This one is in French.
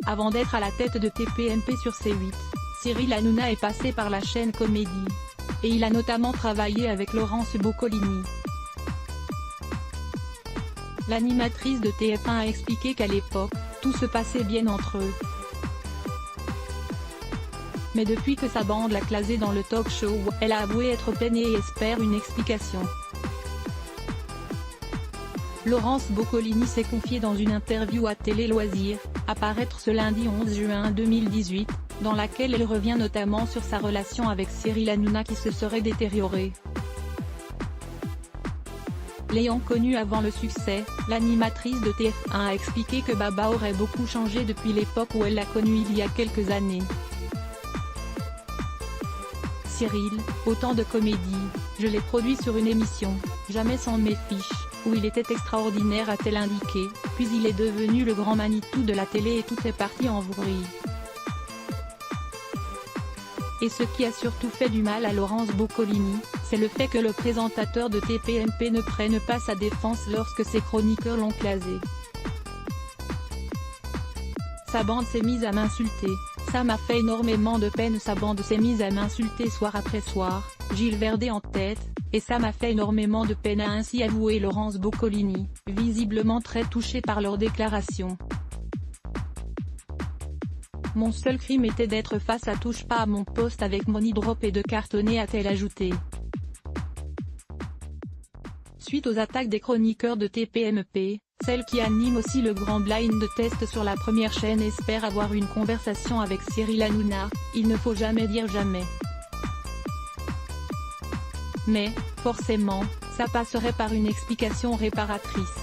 Avant d'être à la tête de TPMP sur C8, Cyril Hanouna est passé par la chaîne Comédie. Et il a notamment travaillé avec Laurence Boccolini. L'animatrice de TF1 a expliqué qu'à l'époque, tout se passait bien entre eux. Mais depuis que sa bande l'a classée dans le talk show, elle a avoué être peinée et espère une explication. Laurence Boccolini s'est confiée dans une interview à Télé Loisirs, à paraître ce lundi 11 juin 2018, dans laquelle elle revient notamment sur sa relation avec Cyril Hanouna qui se serait détériorée. L'ayant connu avant le succès, l'animatrice de TF1 a expliqué que Baba aurait beaucoup changé depuis l'époque où elle l'a connu il y a quelques années. Cyril, autant de comédie, je l'ai produit sur une émission, Jamais sans mes fiches, où il était extraordinaire a-t-elle indiqué, puis il est devenu le grand Manitou de la télé et tout est parti en vrille. Et ce qui a surtout fait du mal à Laurence Boccolini, c'est le fait que le présentateur de TPMP ne prenne pas sa défense lorsque ses chroniqueurs l'ont classé. Sa bande s'est mise à m'insulter, ça m'a fait énormément de peine. Sa bande s'est mise à m'insulter soir après soir, Gilles Verdez en tête, et ça m'a fait énormément de peine, a ainsi avoué Laurence Boccolini, visiblement très touchée par leur déclaration. Mon seul crime était d'être face à touche pas à mon poste avec Money Drop et de cartonner, a-t-elle ajouté. Suite aux attaques des chroniqueurs de TPMP, celle qui anime aussi le grand blind test sur la première chaîne espère avoir une conversation avec Cyril Hanouna. Il ne faut jamais dire jamais. Mais, forcément, ça passerait par une explication réparatrice.